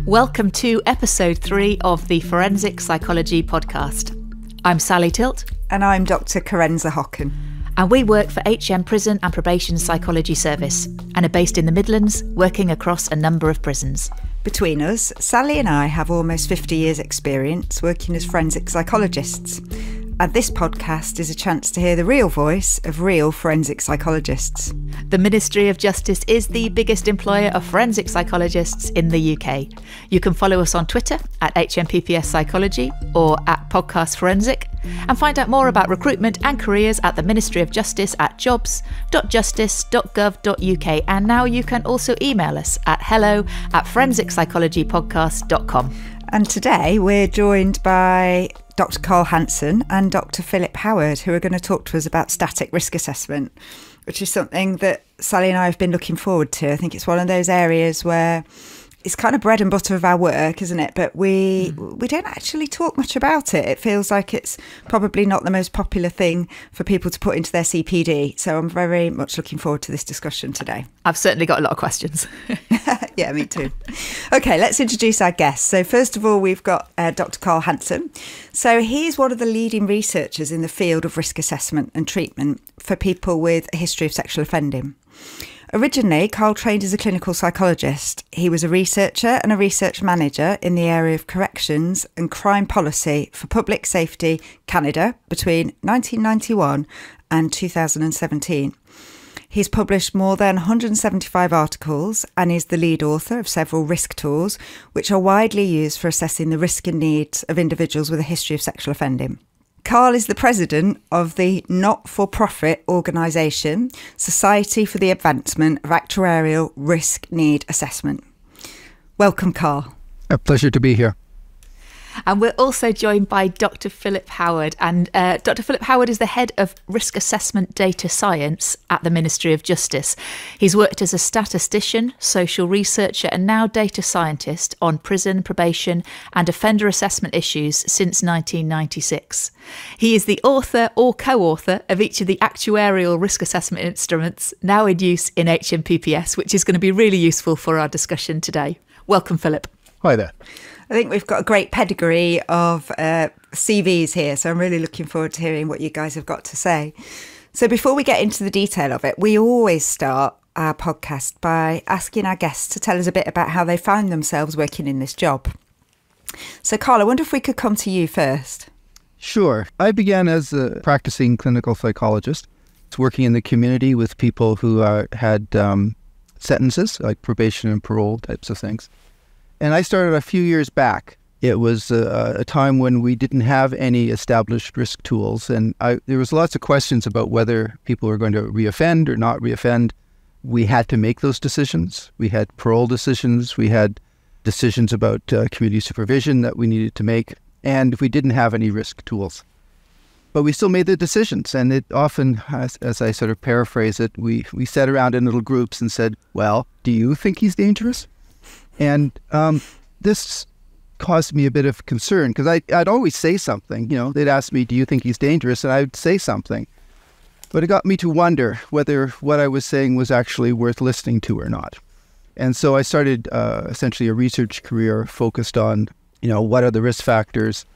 Welcome to episode 3 of the Forensic Psychology podcast. I'm Sally Tilt. And I'm Dr Hanson. And we work for HM Prison and Probation Psychology Service and are based in the Midlands, working across a number of prisons. Between us, Sally and I have almost 50 years' experience working as forensic psychologists. And this podcast is a chance to hear the real voice of real forensic psychologists. The Ministry of Justice is the biggest employer of forensic psychologists in the UK. You can follow us on Twitter at HMPPS Psychology or at Podcast Forensic, and find out more about recruitment and careers at the Ministry of Justice at jobs.justice.gov.uk. And now you can also email us at hello@forensic-psychologypodcast.com. And today we're joined by Dr Karl Hanson and Dr Philip Howard, who are going to talk to us about static risk assessment, which is something that Sally and I have been looking forward to. I think it's one of those areas where it's kind of bread and butter of our work, isn't it? But we don't actually talk much about it. It feels like it's probably not the most popular thing for people to put into their CPD. So I'm very much looking forward to this discussion today. I've certainly got a lot of questions. Yeah, me too. Okay, let's introduce our guests. So first of all, we've got Dr Karl Hanson. So he's one of the leading researchers in the field of risk assessment and treatment for people with a history of sexual offending. Originally, Karl trained as a clinical psychologist. He was a researcher and a research manager in the area of corrections and crime policy for Public Safety Canada between 1991 and 2017. He's published more than 175 articles and is the lead author of several risk tools, which are widely used for assessing the risk and needs of individuals with a history of sexual offending. Karl is the president of the not-for-profit organisation Society for the Advancement of Actuarial Risk Need Assessment. Welcome, Karl. A pleasure to be here. And we're also joined by Dr Philip Howard. And Dr Philip Howard is the head of risk assessment data science at the Ministry of Justice. He's worked as a statistician, social researcher, and now data scientist on prison, probation, and offender assessment issues since 1996. He is the author or co-author of each of the actuarial risk assessment instruments now in use in HMPPS, which is going to be really useful for our discussion today. Welcome, Philip. Hi there. I think we've got a great pedigree of CVs here, so I'm really looking forward to hearing what you guys have got to say. So before we get into the detail of it, we always start our podcast by asking our guests to tell us a bit about how they found themselves working in this job. So Karl, I wonder if we could come to you first. Sure. I began as a practicing clinical psychologist, working in the community with people who had sentences, like probation and parole types of things. And I started a few years back. It was a time when we didn't have any established risk tools. And there was lots of questions about whether people were going to reoffend or not reoffend. We had to make those decisions. We had parole decisions. We had decisions about community supervision that we needed to make. And we didn't have any risk tools. But we still made the decisions. And it often, as I sort of paraphrase it, we sat around in little groups and said, well, do you think he's dangerous? And this caused me a bit of concern because I'd always say something. You know, they'd ask me, do you think he's dangerous? And I'd say something. But it got me to wonder whether what I was saying was actually worth listening to or not. And so I started essentially a research career focused on, you know, what are the risk factors?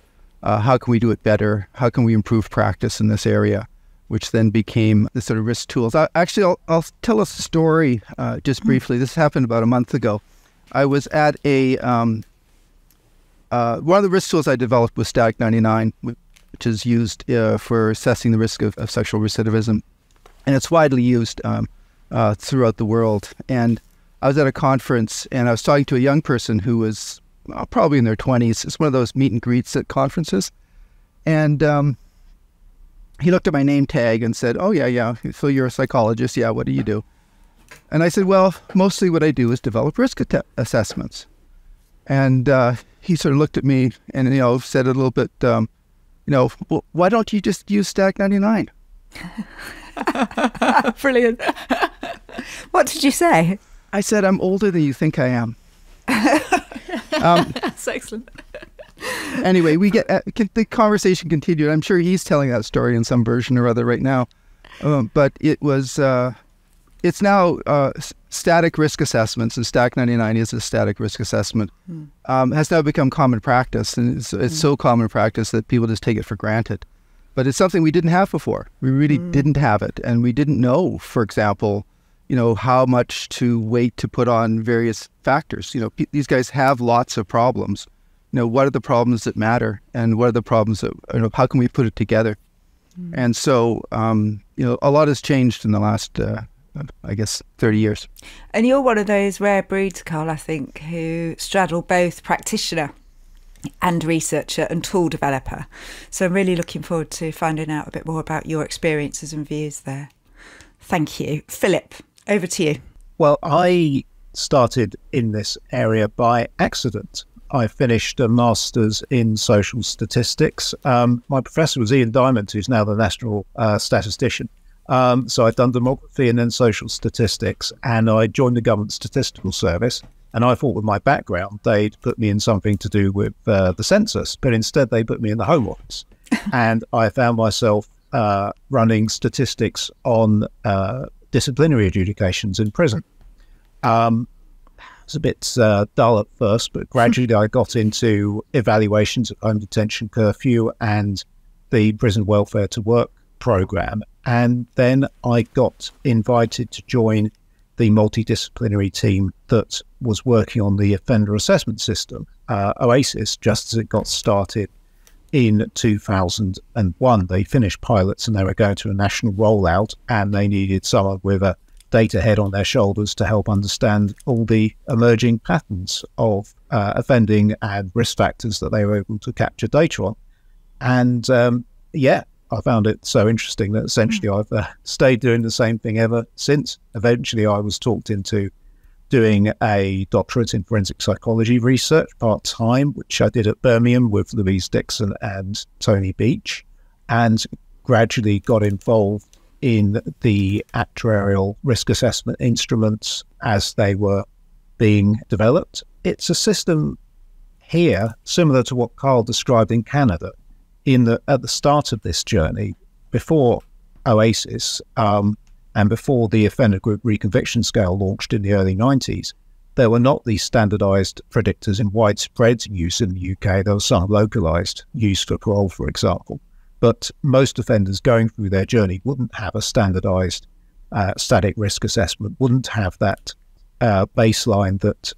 How can we do it better? How can we improve practice in this area? Which then became the sort of risk tools. I'll tell a story just briefly. This happened about a month ago. I was at one of the risk tools I developed was Static 99, which is used for assessing the risk of sexual recidivism. And it's widely used throughout the world. And I was at a conference and I was talking to a young person who was probably in their 20s. It's one of those meet and greets at conferences. And he looked at my name tag and said, oh, yeah, so you're a psychologist. Yeah, what do you do? And I said, well, mostly what I do is develop risk assessments. And he sort of looked at me and, you know, said a little bit, well, why don't you just use Static 99? Brilliant. What did you say? I said, I'm older than you think I am. That's excellent. Anyway, the conversation continued. I'm sure he's telling that story in some version or other right now. But it was it's now static risk assessments, and Stack 99 is a static risk assessment, has now become common practice. And it's so common practice that people just take it for granted. But it's something we didn't have before. We really didn't have it. And we didn't know, for example, how much to weight to put on various factors. These guys have lots of problems. What are the problems that matter? And what are the problems that, how can we put it together? And so, a lot has changed in the last, 30 years. And you're one of those rare breeds, Karl, I think, who straddle both practitioner and researcher and tool developer. So I'm really looking forward to finding out a bit more about your experiences and views there. Thank you. Philip, over to you. Well, I started in this area by accident. I finished a master's in social statistics. My professor was Ian Diamond, who's now the national statistician. So I'd done demography and then social statistics, and I joined the government statistical service. And I thought with my background, they'd put me in something to do with the census, but instead they put me in the Home Office. And I found myself running statistics on disciplinary adjudications in prison. It was a bit dull at first, but gradually I got into evaluations of home detention curfew and the prison welfare to work program. And then I got invited to join the multidisciplinary team that was working on the offender assessment system, OASIS, just as it got started in 2001. They finished pilots and they were going to a national rollout, and they needed someone with a data head on their shoulders to help understand all the emerging patterns of offending and risk factors that they were able to capture data on. And I found it so interesting that essentially I've stayed doing the same thing ever since. Eventually I was talked into doing a doctorate in forensic psychology research part-time, which I did at Birmingham with Louise Dixon and Tony Beach, and gradually got involved in the actuarial risk assessment instruments as they were being developed. It's a system here similar to what Karl described in Canada. At the start of this journey, before OASIS and before the offender group reconviction scale launched in the early 90s, there were not these standardised predictors in widespread use in the UK. There was some localised use for parole, for example. But most offenders going through their journey wouldn't have a standardised static risk assessment, wouldn't have that baseline that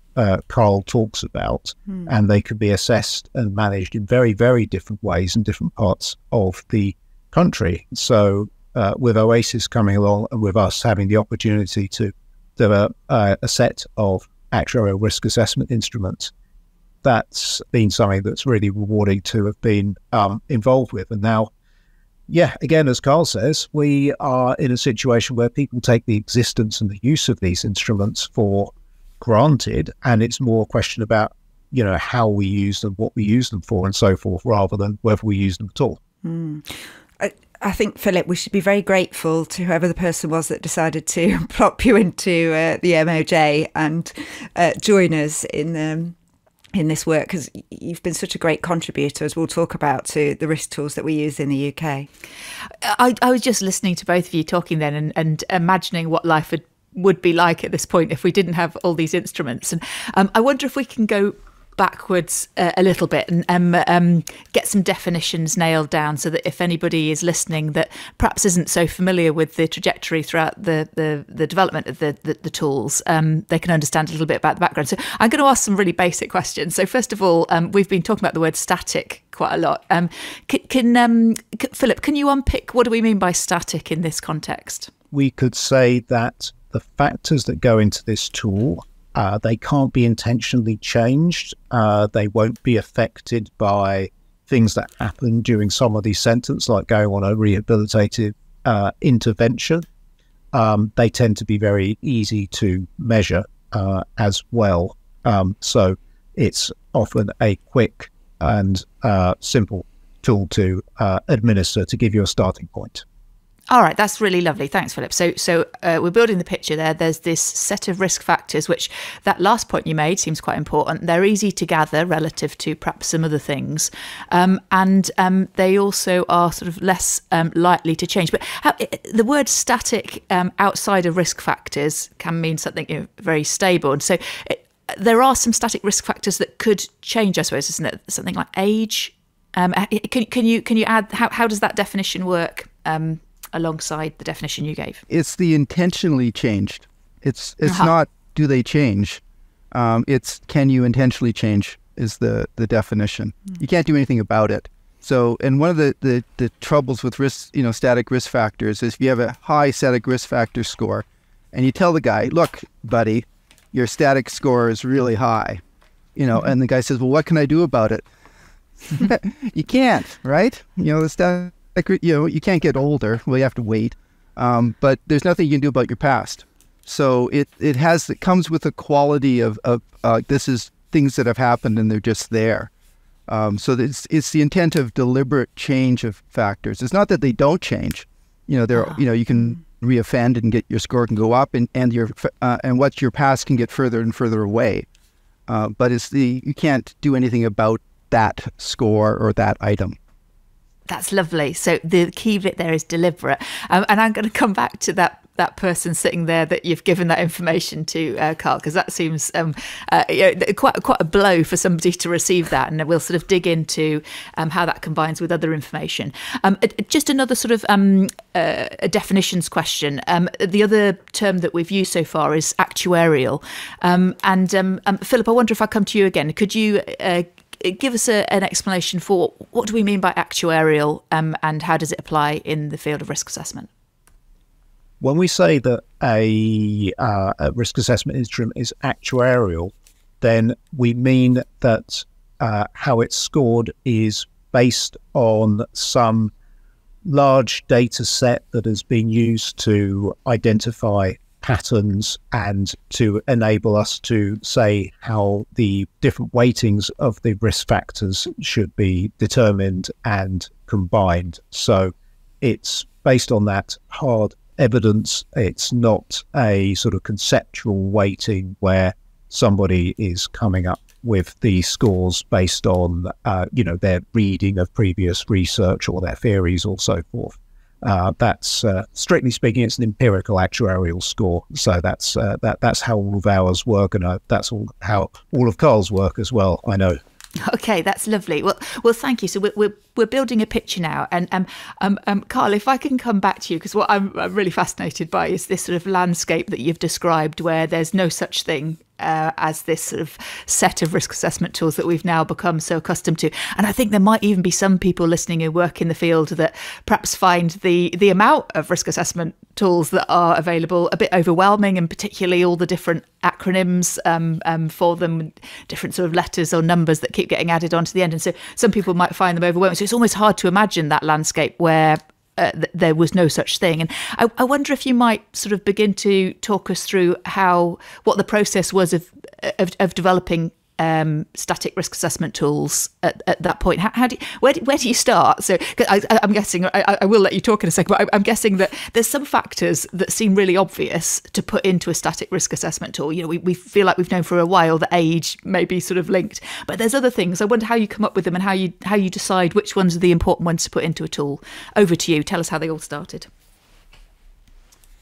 Karl talks about, and they could be assessed and managed in very, very different ways in different parts of the country. So with OASIS coming along and with us having the opportunity to develop a set of actuarial risk assessment instruments, that's been something that's really rewarding to have been involved with. And now, again, as Karl says, we are in a situation where people take the existence and the use of these instruments for granted, and it's more a question about, how we use them, what we use them for, and so forth, rather than whether we use them at all. I think, Philip, we should be very grateful to whoever the person was that decided to plop you into the MOJ and join us in this work, because you've been such a great contributor, as we'll talk about, to the risk tools that we use in the UK. I was just listening to both of you talking then and imagining what life would be like at this point if we didn't have all these instruments. And I wonder if we can go backwards a little bit and get some definitions nailed down, so that if anybody is listening that perhaps isn't so familiar with the trajectory throughout the development of the tools, they can understand a little bit about the background. So I'm going to ask some really basic questions. So first of all, we've been talking about the word static quite a lot. Philip, can you unpick what do we mean by static in this context? We could say that the factors that go into this tool, they can't be intentionally changed. They won't be affected by things that happen during somebody's sentence, like going on a rehabilitative intervention. They tend to be very easy to measure as well. So it's often a quick and simple tool to administer to give you a starting point. All right, that's really lovely. Thanks, Philip. So we're building the picture there. There's this set of risk factors, which that last point you made seems quite important. They're easy to gather relative to perhaps some other things. And they also are sort of less likely to change. But the word static outside of risk factors can mean something very stable. And so there are some static risk factors that could change, I suppose, isn't it? Something like age. Can you add, how does that definition work alongside the definition you gave? It's the intentionally changed. It's not do they change. It's can you intentionally change is the definition. You can't do anything about it. So, and one of the troubles with risk, static risk factors is if you have a high static risk factor score and you tell the guy, look, buddy, your static score is really high, and the guy says, well, what can I do about it? You can't, right? The static, you can't get older. Well, you have to wait. But there's nothing you can do about your past. So it comes with a quality of this is things that have happened and they're just there. So it's the intent of deliberate change of factors. It's not that they don't change. You can reoffend and get your score can go up and what your past can get further and further away. But you can't do anything about that score or that item. That's lovely. So the key bit there is deliberate. And I'm going to come back to that person sitting there that you've given that information to, Karl, because that seems quite a blow for somebody to receive that. And we'll sort of dig into how that combines with other information. Just another sort of a definitions question. The other term that we've used so far is actuarial. Philip, I wonder if I come to you again. Could you give us an explanation for what do we mean by actuarial and how does it apply in the field of risk assessment? When we say that a risk assessment instrument is actuarial, then we mean that how it's scored is based on some large data set that has been used to identify patterns and to enable us to say how the different weightings of the risk factors should be determined and combined. So it's based on that hard evidence. It's not a sort of conceptual weighting where somebody is coming up with the scores based on their reading of previous research or their theories or so forth. That's strictly speaking, it's an empirical actuarial score. So that's how all of ours work, and that's how all of Karl's work as well, I know. Okay, that's lovely. Well, thank you. So we're building a picture now, and Karl, if I can come back to you, because what I'm really fascinated by is this sort of landscape that you've described, where there's no such thing as this sort of set of risk assessment tools that we've now become so accustomed to. And I think there might even be some people listening who work in the field that perhaps find the amount of risk assessment tools that are available a bit overwhelming, and particularly all the different acronyms for them, different sort of letters or numbers that keep getting added onto the end. And so some people might find them overwhelming. So it's almost hard to imagine that landscape where there was no such thing. And I wonder if you might sort of begin to talk us through what the process was of developing static risk assessment tools at that point. Where do you start? So I'm guessing, I will let you talk in a second, but I'm guessing that there's some factors that seem really obvious to put into a static risk assessment tool. We feel like we've known for a while that age may be sort of linked, but there's other things. I wonder how you come up with them and how you decide which ones are the important ones to put into a tool. Over to you. Tell us how they all started.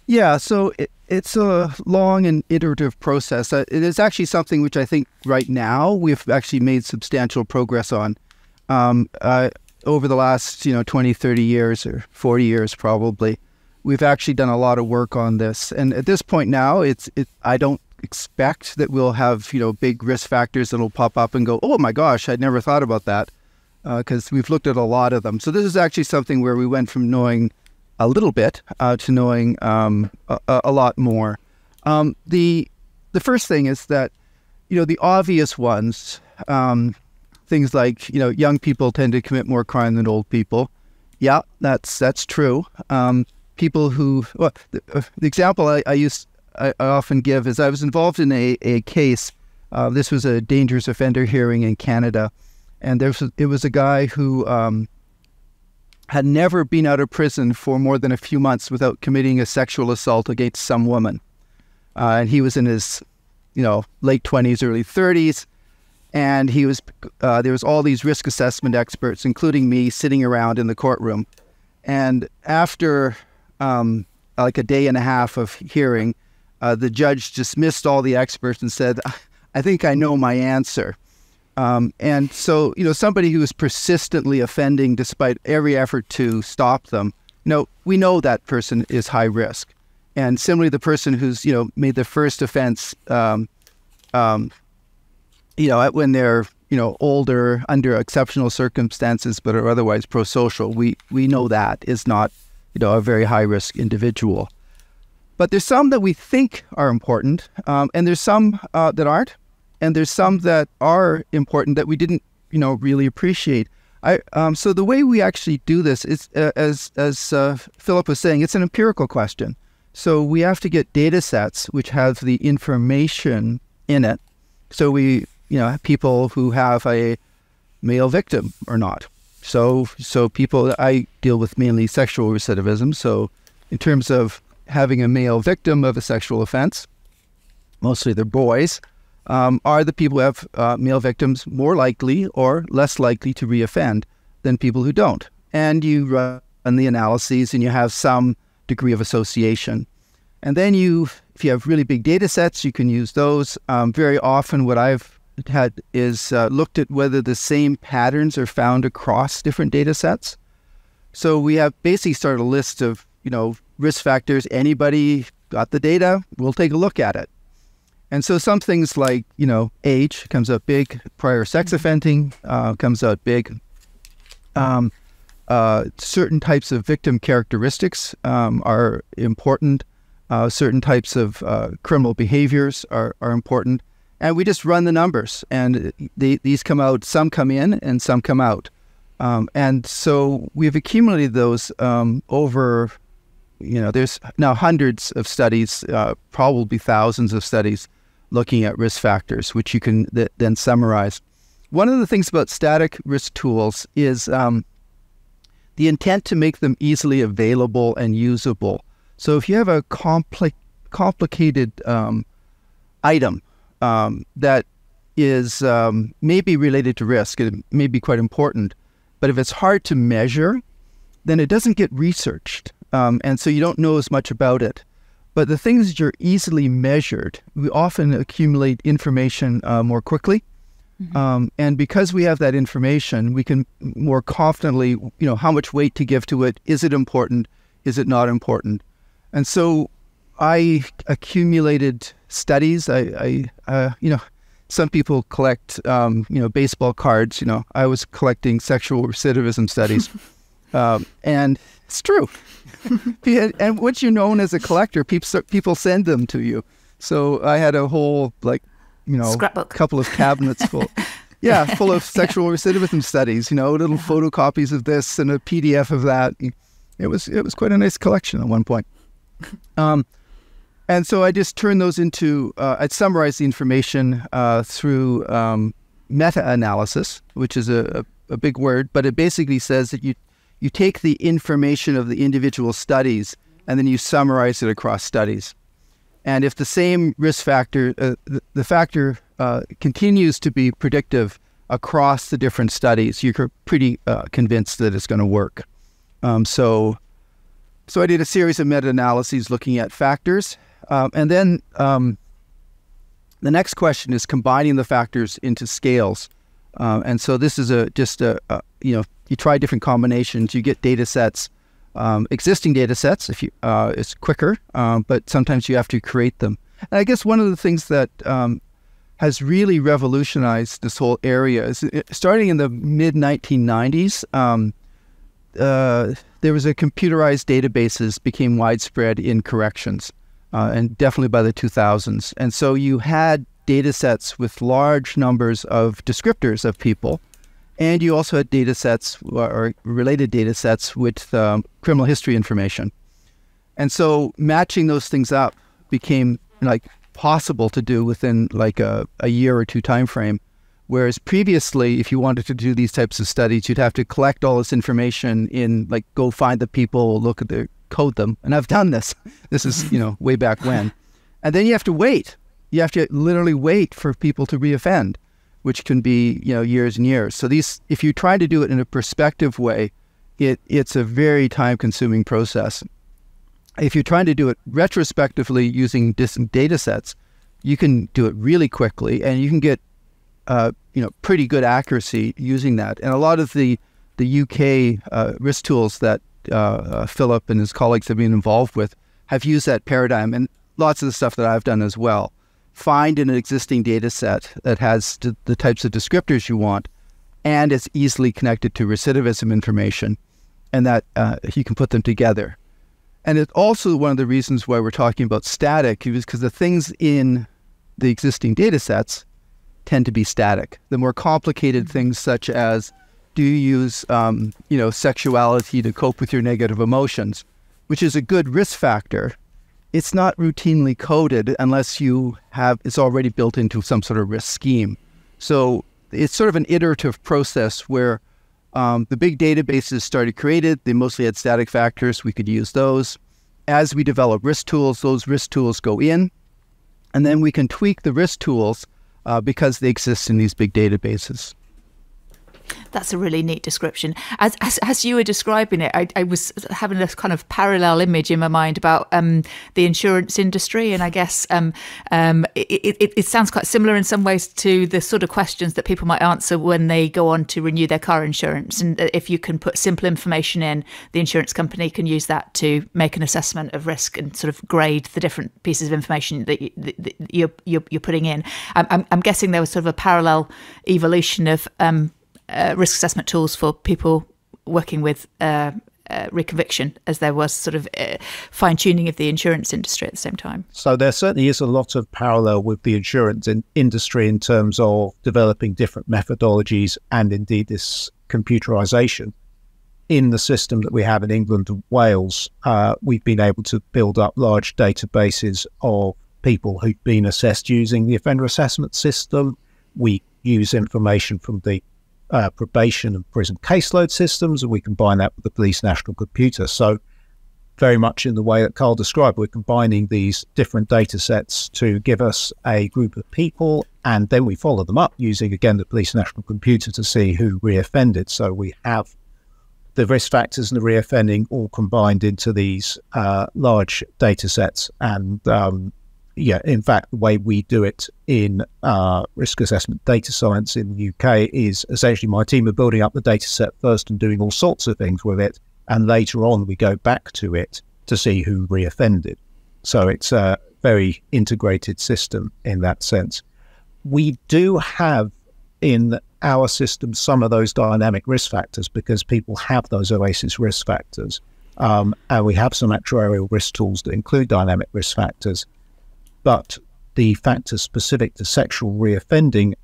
Yeah, so it's a long and iterative process. It is actually something which I think right now we've actually made substantial progress on. Over the last 20, 30 years or 40 years probably, we've actually done a lot of work on this. And at this point now, I don't expect that we'll have big risk factors that'll pop up and go, oh my gosh, I'd never thought about that, because we've looked at a lot of them. So this is actually something where we went from knowing a little bit to knowing a lot more. The first thing is that the obvious ones, things like young people tend to commit more crime than old people. Yeah, that's true. People who the example I often give is I was involved in a case. This was a dangerous offender hearing in Canada, and it was a guy who had never been out of prison for more than a few months without committing a sexual assault against some woman. And he was in his, late 20s, early 30s. And he was, there was all these risk assessment experts, including me, sitting around in the courtroom. And after like a day and a half of hearing, the judge dismissed all the experts and said, I think I know my answer. And so, somebody who is persistently offending despite every effort to stop them, we know that person is high risk. And similarly, the person who's, made the first offense, when they're, older, under exceptional circumstances, but are otherwise pro-social, we know that is not, a very high-risk individual. But there's some that we think are important, and there's some that aren't. And there's some that are important that we didn't, really appreciate. So the way we actually do this is, as Philip was saying, it's an empirical question. So we have to get data sets which have the information in it. So we, people who have a male victim or not. So people, I deal with mainly sexual recidivism. So in terms of having a male victim of a sexual offense, mostly they're boys, are the people who have male victims more likely or less likely to reoffend than people who don't? And you run the analyses and you have some degree of association. And then if you have really big data sets, you can use those. Very often what I've had is looked at whether the same patterns are found across different data sets. So we have basically started a list of, risk factors. Anybody got the data? We'll take a look at it. And so some things like, age comes up big, prior sex offending comes out big. Certain types of victim characteristics are important. Certain types of criminal behaviors are important. And we just run the numbers. And these come out, some come in and some come out. And so we've accumulated those over, there's now hundreds of studies, probably thousands of studies looking at risk factors, which you can then summarize. One of the things about static risk tools is the intent to make them easily available and usable. So if you have a complicated item that is maybe related to risk, it may be quite important, but if it's hard to measure, then it doesn't get researched. And so you don't know as much about it. But the things that are easily measured, we often accumulate information more quickly. Mm-hmm. And because we have that information, we can more confidently, how much weight to give to it. Is it important? Is it not important? And so I accumulated studies. Some people collect, baseball cards. I was collecting sexual recidivism studies. And it's true. And once you're known as a collector, people send them to you. So I had a whole, scrapbook, couple of cabinets full. Full of sexual recidivism studies, little photocopies of this and a PDF of that. It was quite a nice collection at one point. And so I just turned those into, I'd summarize the information through meta-analysis, which is a big word, but it basically says that you take the information of the individual studies and then you summarize it across studies. And if the same risk factor, the factor continues to be predictive across the different studies, you're pretty convinced that it's going to work. So I did a series of meta-analyses looking at factors. And then the next question is combining the factors into scales. And so this is you try different combinations, you get data sets, existing data sets, it's quicker, but sometimes you have to create them. And I guess one of the things that has really revolutionized this whole area is starting in the mid-1990s, there was a computerized databases became widespread in corrections, and definitely by the 2000s. And so you had data sets with large numbers of descriptors of people, and you also had data sets or related data sets with criminal history information. And so matching those things up became possible to do within a year or two time frame Whereas previously, if you wanted to do these types of studies, you'd have to collect all this information in, like, go find the people, look at their, code them. And I've done this. This is, way back when. And then you have to wait. You have to literally wait for people to reoffend, which can be, years and years. So if you try to do it in a prospective way, it's a very time-consuming process. If you're trying to do it retrospectively using distant data sets, you can do it really quickly, and you can get pretty good accuracy using that. And a lot of the UK risk tools that Philip and his colleagues have been involved with have used that paradigm, and lots of the stuff that I've done as well. Find an existing data set that has the types of descriptors you want, and it's easily connected to recidivism information, and that you can put them together. And it's also one of the reasons why we're talking about static, is because the things in the existing data sets tend to be static. The more complicated things, such as, do you use sexuality to cope with your negative emotions, which is a good risk factor, it's not routinely coded unless it's already built into some sort of risk scheme. So it's sort of an iterative process where the big databases started created. They mostly had static factors. We could use those. As we develop risk tools, those risk tools go in, and then we can tweak the risk tools because they exist in these big databases. That's a really neat description. As you were describing it, I was having this kind of parallel image in my mind about the insurance industry, and I guess it sounds quite similar in some ways to the sort of questions that people might answer when they go on to renew their car insurance. And if you can put simple information in, the insurance company can use that to make an assessment of risk and sort of grade the different pieces of information that you're putting in. I'm guessing there was sort of a parallel evolution of risk assessment tools for people working with reconviction, as there was sort of fine-tuning of the insurance industry at the same time. So there certainly is a lot of parallel with the insurance industry in terms of developing different methodologies and indeed this computerization. In the system that we have in England and Wales, we've been able to build up large databases of people who've been assessed using the offender assessment system. We use information from the probation and prison caseload systems, and we combine that with the police national computer. So very much in the way that Karl described, we're combining these different data sets to give us a group of people, and then we follow them up using, again, the police national computer to see who reoffended. So we have the risk factors and the reoffending all combined into these large data sets. And in fact, the way we do it in risk assessment data science in the UK is essentially my team are building up the data set first and doing all sorts of things with it. And later on, we go back to it to see who reoffended. So it's a very integrated system in that sense. We do have in our system some of those dynamic risk factors because people have those OASIS risk factors. And we have some actuarial risk tools that include dynamic risk factors. But the factors specific to sexual reoffending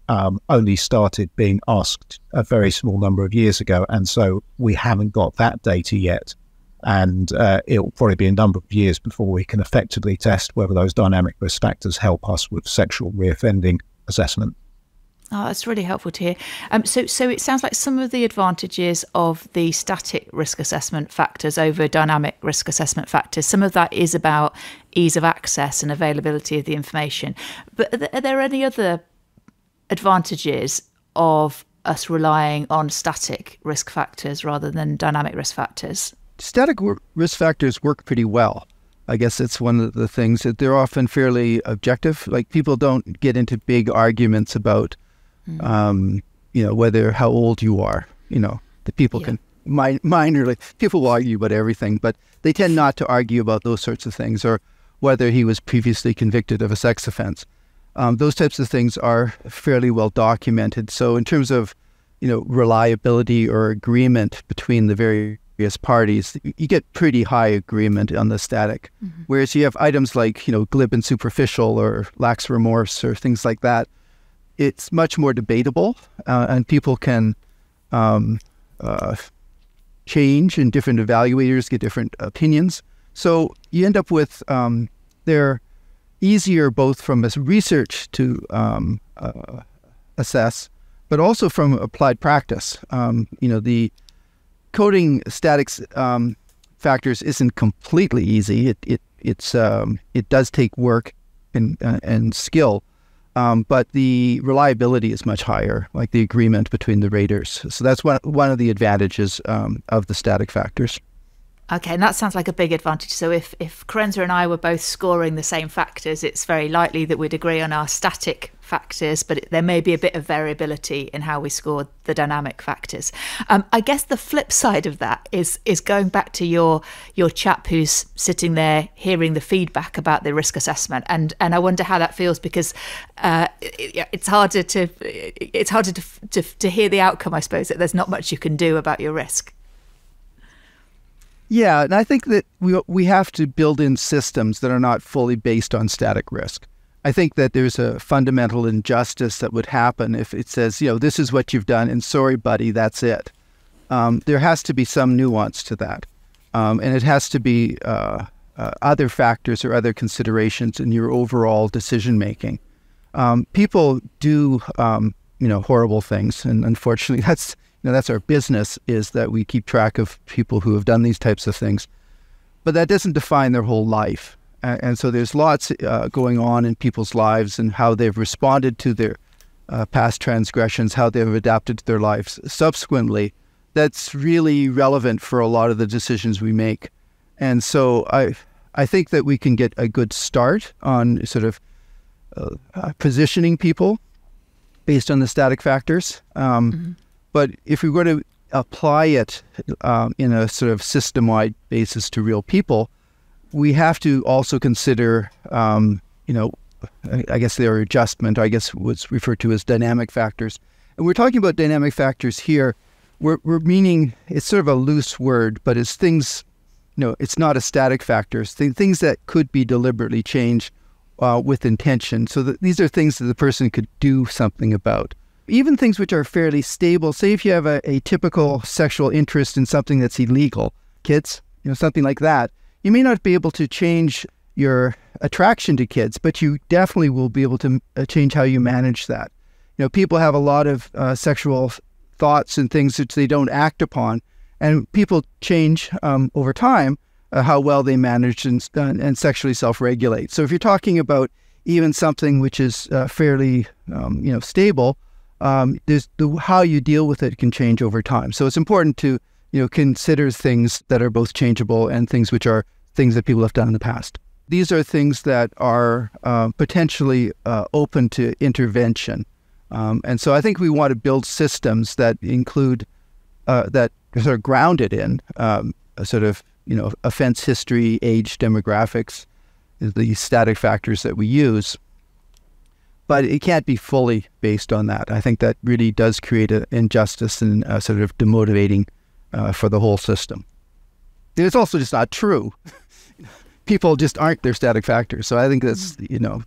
only started being asked a very small number of years ago. And so we haven't got that data yet. And it'll probably be a number of years before we can effectively test whether those dynamic risk factors help us with sexual reoffending assessment. Oh, that's really helpful to hear. So it sounds like some of the advantages of the static risk assessment factors over dynamic risk assessment factors, some of that is about ease of access and availability of the information. But are there any other advantages of us relying on static risk factors rather than dynamic risk factors? Static risk factors work pretty well. I guess it's one of the things that they're often fairly objective. Like, people don't get into big arguments about whether how old you are. The people can minorly, people will argue about everything, but they tend not to argue about those sorts of things, or whether he was previously convicted of a sex offense. Those types of things are fairly well documented. So in terms of, reliability or agreement between the various parties, you get pretty high agreement on the static. Mm-hmm. Whereas you have items like, glib and superficial or lacks remorse or things like that, it's much more debatable, and people can change, and different evaluators get different opinions. So you end up with, they're easier both from a research to assess, but also from applied practice. The coding statics factors isn't completely easy. It does take work and skill, but the reliability is much higher, like the agreement between the raters. So that's one of the advantages of the static factors. Okay, and that sounds like a big advantage. So if Karenza and I were both scoring the same factors, it's very likely that we'd agree on our static factors, but there may be a bit of variability in how we score the dynamic factors. I guess the flip side of that is going back to your chap who's sitting there hearing the feedback about the risk assessment, and I wonder how that feels, because it's harder to hear the outcome, I suppose, that there's not much you can do about your risk. Yeah, and I think that we have to build in systems that are not fully based on static risk. I think that there's a fundamental injustice that would happen if it says, this is what you've done, and sorry, buddy, that's it. There has to be some nuance to that. And it has to be other factors or other considerations in your overall decision-making. People do, horrible things, and unfortunately that's our business, is that we keep track of people who have done these types of things. But that doesn't define their whole life. And so there's lots going on in people's lives and how they've responded to their past transgressions, how they've adapted to their lives subsequently. That's really relevant for a lot of the decisions we make. And so I think that we can get a good start on sort of positioning people based on the static factors. But if we were to apply it in a sort of system-wide basis to real people, we have to also consider, I guess their adjustment, I guess what's referred to as dynamic factors. And we're talking about dynamic factors here. We're meaning, it's sort of a loose word, but it's things, it's not a static factors, things that could be deliberately changed with intention. So these are things that the person could do something about. Even things which are fairly stable. Say if you have a typical sexual interest in something that's illegal, kids, something like that, you may not be able to change your attraction to kids, but you definitely will be able to change how you manage that. People have a lot of sexual thoughts and things which they don't act upon, and people change over time how well they manage and sexually self-regulate. So if you're talking about even something which is fairly stable, there's how you deal with it can change over time. So it's important to consider things that are both changeable and things which are things that people have done in the past. These are things that are potentially open to intervention. And so I think we want to build systems that include, that are sort of grounded in a sort of, offense history, age, demographics, the static factors that we use. But it can't be fully based on that. I think that really does create an injustice and sort of demotivating for the whole system. It's also just not true. People just aren't their static factors. So I think that's,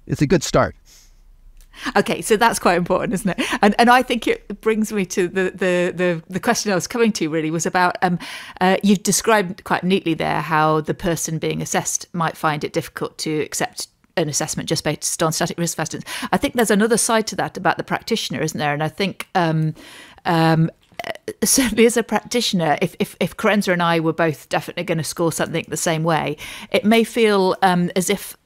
it's a good start. Okay, so that's quite important, isn't it? And I think it brings me to the question I was coming to, really, was about, you've described quite neatly there how the person being assessed might find it difficult to accept an assessment just based on static risk factors. I think there's another side to that about the practitioner, isn't there? And I think certainly as a practitioner, if Karenza and I were both definitely going to score something the same way, it may feel as if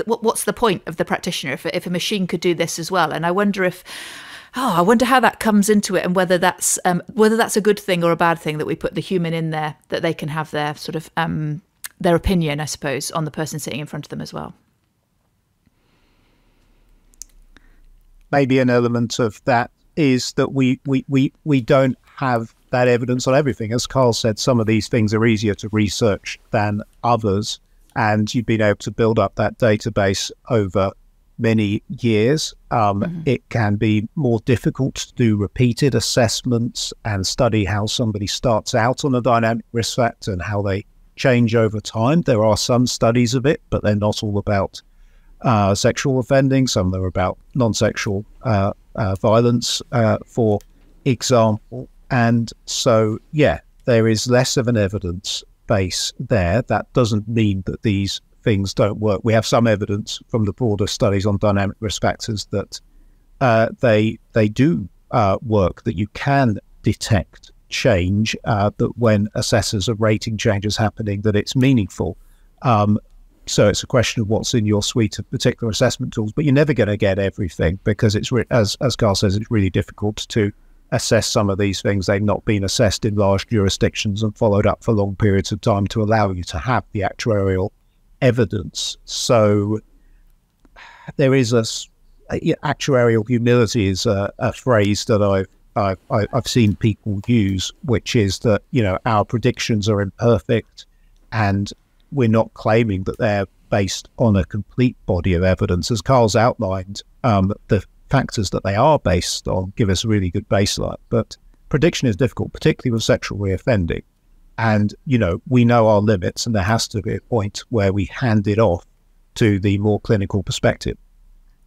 what's the point of the practitioner if a machine could do this as well? And I wonder I wonder how that comes into it, and whether that's a good thing or a bad thing that we put the human in there, that they can have their sort of their opinion, I suppose, on the person sitting in front of them as well. Maybe an element of that is that we don't have that evidence on everything. As Karl said, some of these things are easier to research than others, and you've been able to build up that database over many years. It can be more difficult to do repeated assessments and study how somebody starts out on a dynamic risk factor and how they change over time. There are some studies of it, but they're not all about sexual offending. Some are about non-sexual violence, for example. And so, there is less of an evidence base there. That doesn't mean that these things don't work. We have some evidence from the broader studies on dynamic risk factors that they do work that you can detect change, that when assessors are rating changes happening, that it's meaningful. So it's a question of what's in your suite of particular assessment tools, but you're never going to get everything, because it's, as Karl says, it's really difficult to assess some of these things. They've not been assessed in large jurisdictions and followed up for long periods of time to allow you to have the actuarial evidence. So there is actuarial humility is a phrase that I've seen people use, which is that, you know, our predictions are imperfect, and we're not claiming that they're based on a complete body of evidence. As Karl's outlined, the factors that they are based on give us a really good baseline. But prediction is difficult, particularly with sexual reoffending. And, you know, we know our limits, and there has to be a point where we hand it off to the more clinical perspective.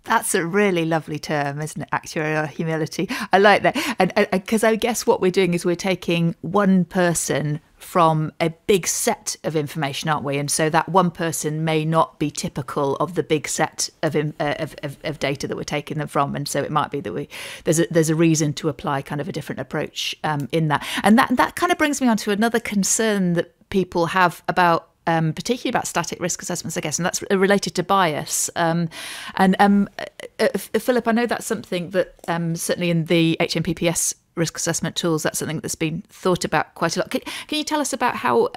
That's a really lovely term, isn't it? Actuarial humility. I like that. And because I guess what we're doing is we're taking one person from a big set of information, aren't we? And so that one person may not be typical of the big set of data that we're taking them from. And so it might be that there's a reason to apply kind of a different approach in that. And that kind of brings me on to another concern that people have about particularly about static risk assessments, I guess, and that's related to bias. Philip, I know that's something that certainly in the HMPPS risk assessment tools, that's something that's been thought about quite a lot. Can you tell us about how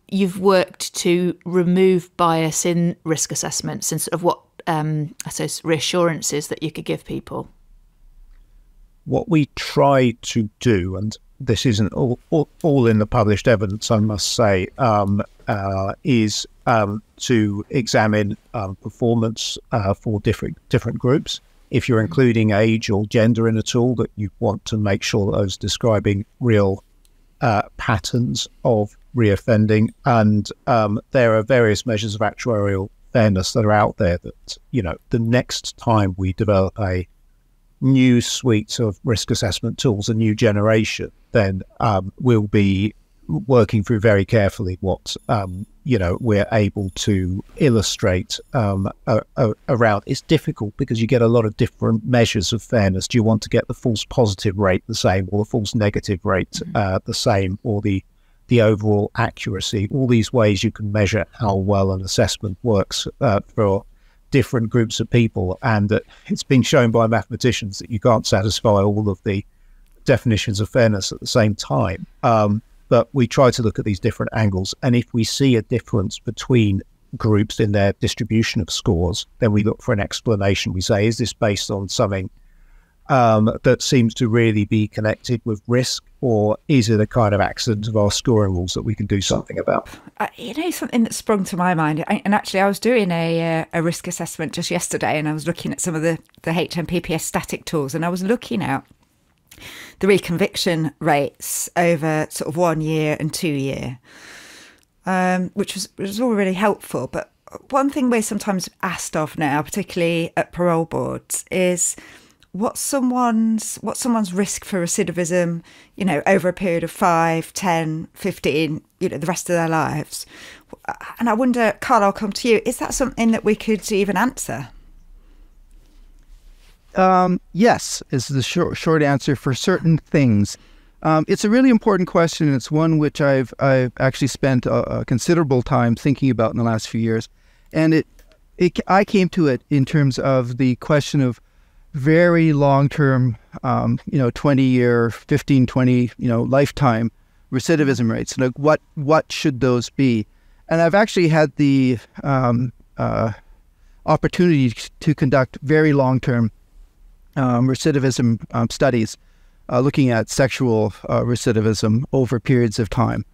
you've worked to remove bias in risk assessments, and sort of what I suppose reassurances that you could give people? What we try to do, and this isn't all in the published evidence, I must say, is to examine performance for different groups. If you're including age or gender in a tool, that you want to make sure that those describing real patterns of reoffending. And there are various measures of actuarial fairness that are out there that, you know, the next time we develop a new suite of risk assessment tools, a new generation, then we'll be working through very carefully what you know, we're able to illustrate around. It's difficult because you get a lot of different measures of fairness. Do you want to get the false positive rate the same, or the false negative rate the same, or the overall accuracy? All these ways you can measure how well an assessment works for different groups of people, and it's been shown by mathematicians that you can't satisfy all of the definitions of fairness at the same time. But we try to look at these different angles, and if we see a difference between groups in their distribution of scores, then we look for an explanation. We say, is this based on something that seems to really be connected with risk, or is it a kind of accident of our scoring rules that we can do something about? You know, something that sprung to my mind, and actually I was doing a risk assessment just yesterday, and I was looking at some of the HMPPS static tools, and I was looking at the reconviction rates over sort of 1 year and 2 year, which was all really helpful. But one thing we're sometimes asked of now, particularly at parole boards, is what's someone's risk for recidivism, you know, over a period of 5, 10, 15, you know, the rest of their lives. And I wonder, Karl, I'll come to you. Is that something that we could even answer? Yes, is the short answer for certain things. It's a really important question, and it's one which I've actually spent a considerable time thinking about in the last few years. And I came to it in terms of the question of very long-term, 20-year, 15, 20, lifetime recidivism rates. Like what should those be? And I've actually had the opportunity to conduct very long-term recidivism studies, looking at sexual recidivism over periods of time,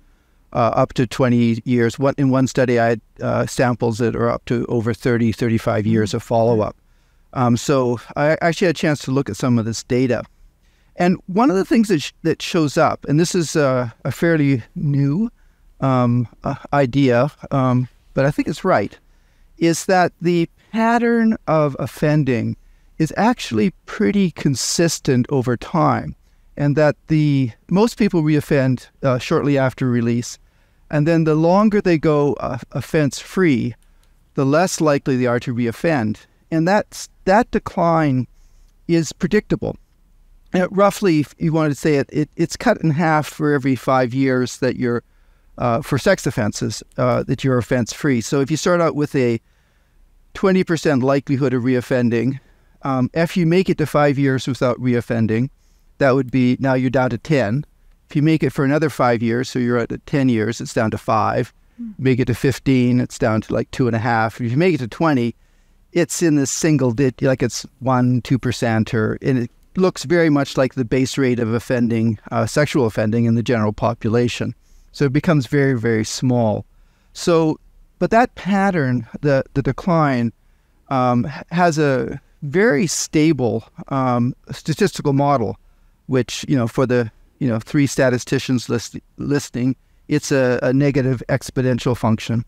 up to 20 years. In one study, I had samples that are up to over 30, 35 years of follow-up. So I actually had a chance to look at some of this data. And one of the things that shows up, and this is a fairly new idea, but I think it's right, is that the pattern of offending is actually pretty consistent over time, and that most people reoffend shortly after release, and then the longer they go offense-free, the less likely they are to reoffend. And that decline is predictable. Roughly, if you wanted to say it's cut in half for every 5 years that you're, for sex offenses, that you're offense-free. So if you start out with a 20% likelihood of reoffending, if you make it to 5 years without reoffending, that would be, now you're down to 10. If you make it for another 5 years, so you're at 10 years, it's down to 5. Make it to 15, it's down to like 2.5. If you make it to 20, it's in the single digit, like it's 1-2%, and it looks very much like the base rate of offending, sexual offending in the general population. So it becomes very, very small. So, but that pattern, the decline, has a very stable statistical model, which, for the 3 statisticians listing, it's a negative exponential function,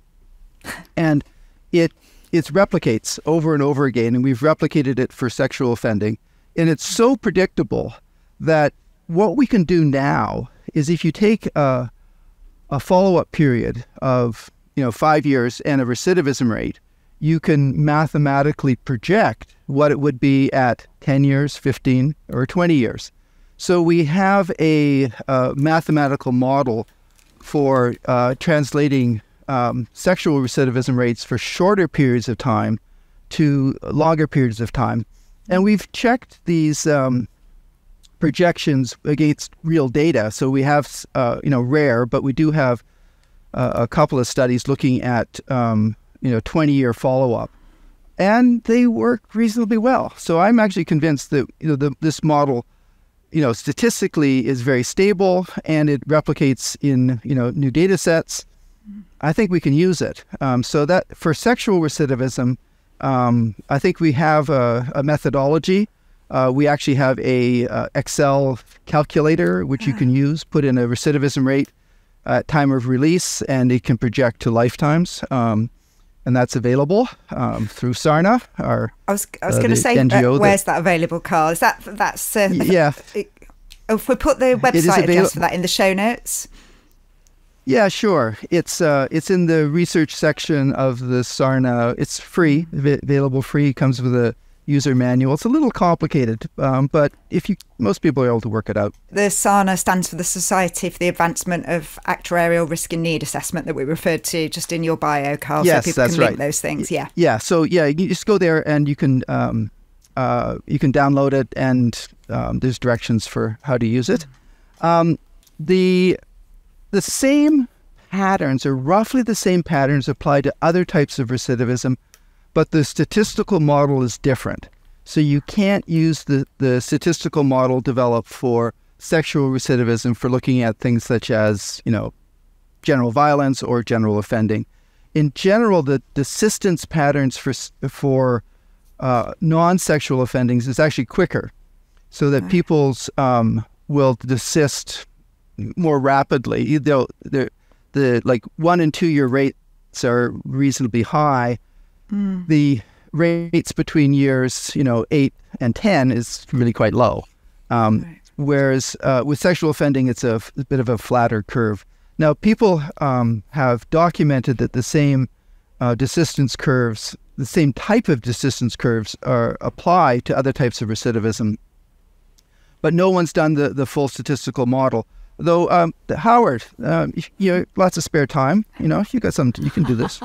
and it replicates over and over again, and we've replicated it for sexual offending, and it's so predictable that what we can do now is, if you take a follow-up period of 5 years and a recidivism rate, you can mathematically project what it would be at 10 years, 15, or 20 years. So we have a mathematical model for translating sexual recidivism rates for shorter periods of time to longer periods of time. And we've checked these projections against real data. So we have, rare, but we do have a couple of studies looking at, 20-year follow-up. And they work reasonably well. So I'm actually convinced that, this model, statistically is very stable, and it replicates in, new data sets. I think we can use it. So that for sexual recidivism, I think we have a methodology. We actually have a Excel calculator, which you can use, put in a recidivism rate at time of release, and it can project to lifetimes. And that's available through Sarna. I was going to say, where's that available, Karl? Is that's yeah? If we put the website address for that in the show notes. Yeah, sure. It's in the research section of the Sarna. It's free, available free. It comes with a user manual. It's a little complicated, but most people are able to work it out. The Sarna stands for the Society for the Advancement of Actuarial Risk and Need Assessment that we referred to just in your bio, Karl. Yes, so people that's can link right. Those things. Yeah. Yeah. So you just go there and you can download it, and there's directions for how to use it. The same patterns, or roughly the same patterns, apply to other types of recidivism, but the statistical model is different. So you can't use the statistical model developed for sexual recidivism for looking at things such as, general violence or general offending. In general, the desistance patterns for non-sexual offendings is actually quicker, so that people's will desist more rapidly. The 1 and 2 year rates are reasonably high. The rates between years 8 and 10 is really quite low. Whereas with sexual offending, it's a bit of a flatter curve. Now, people have documented that the same desistance curves, the same type of desistance curves, apply to other types of recidivism, but no one's done the full statistical model. Though, Howard, you lots of spare time. You got something. You can do this.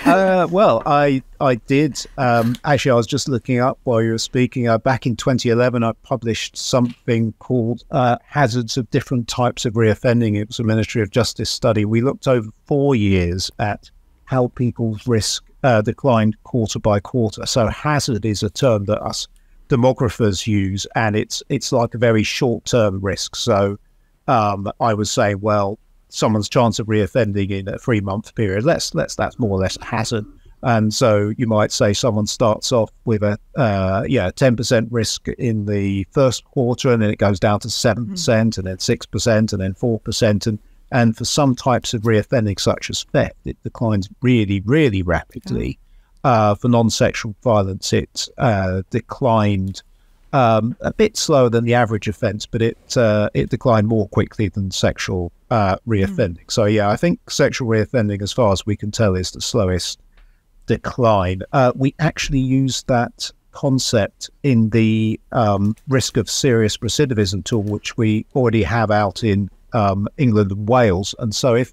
Well, I did. Actually, I was just looking up while you were speaking. Back in 2011, I published something called Hazards of Different Types of Reoffending. It was a Ministry of Justice study. We looked over 4 years at how people's risk declined quarter by quarter. So hazard is a term that us demographers use, and it's like a very short-term risk. So I was saying, well, someone's chance of reoffending in a 3-month period, that's more or less a hazard. And so you might say someone starts off with a 10% risk in the first quarter, and then it goes down to 7%, and then 6%, and then 4%. And for some types of reoffending, such as theft, it declines really, really rapidly. For non-sexual violence, it declined a bit slower than the average offence, but it declined more quickly than sexual reoffending. So yeah, I think sexual reoffending, as far as we can tell, is the slowest decline. We actually used that concept in the risk of serious recidivism tool, which we already have out in England and Wales. And so if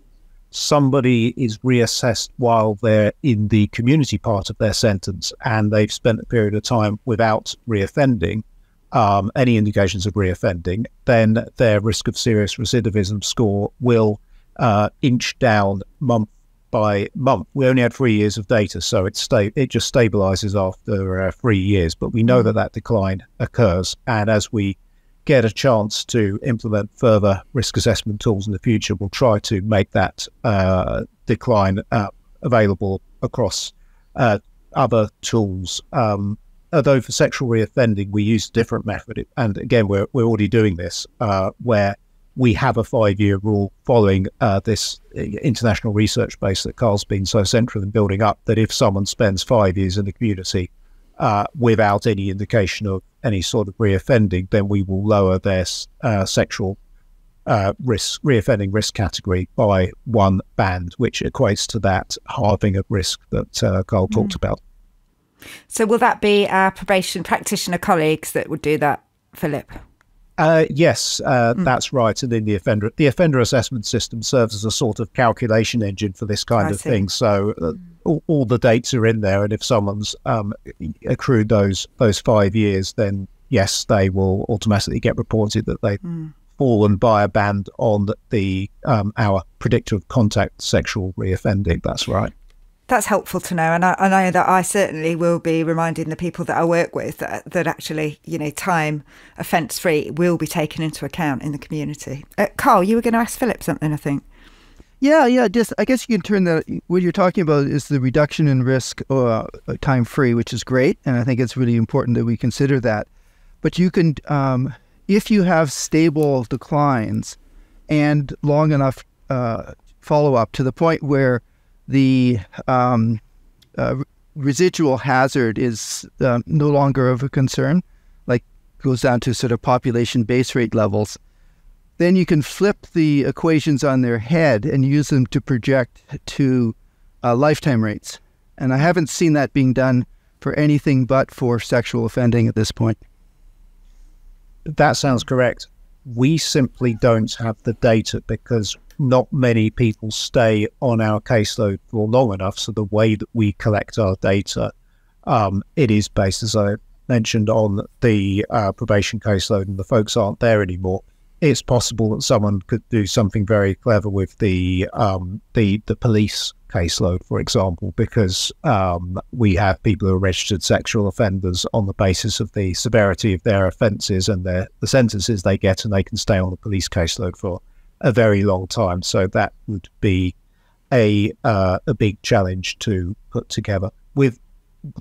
somebody is reassessed while they're in the community part of their sentence and they've spent a period of time without reoffending, any indications of reoffending, then their risk of serious recidivism score will inch down month by month. We only had 3 years of data, so it just stabilizes after 3 years, but we know that that decline occurs. And as we get a chance to implement further risk assessment tools in the future, we'll try to make that decline available across other tools. Although for sexual reoffending, we use a different method. And again, we're already doing this, where we have a 5-year rule following this international research base that Karl's been so central in building up, that if someone spends 5 years in the community without any indication of any sort of reoffending, then we will lower their sexual reoffending risk category by 1 band, which equates to that halving of risk that Karl talked about. So will that be our probation practitioner colleagues that would do that, Philip? Yes, that's right. And in the offender assessment system serves as a sort of calculation engine for this kind of thing. So all the dates are in there, and if someone's accrued those 5 years, then yes, they will automatically get reported that they've fallen by a band on the our predictor of contact sexual reoffending. That's right. That's helpful to know, and I know that I certainly will be reminding the people that I work with that actually, time offence-free will be taken into account in the community. Karl, you were going to ask Philip something, I think. Yeah. Just I guess you can turn that. What you're talking about is the reduction in risk, time-free, which is great, and I think it's really important that we consider that. But you can, if you have stable declines and long enough follow-up to the point where the residual hazard is no longer of a concern, like goes down to sort of population base rate levels, then you can flip the equations on their head and use them to project to lifetime rates. And I haven't seen that being done for anything but for sexual offending at this point. That sounds correct. We simply don't have the data because not many people stay on our caseload for long enough. So the way that we collect our data, it is based, as I mentioned, on the probation caseload, and the folks aren't there anymore. It's possible that someone could do something very clever with the police caseload, for example, because we have people who are registered sexual offenders on the basis of the severity of their offences and the sentences they get, and they can stay on the police caseload for a very long time. So that would be a big challenge to put together. With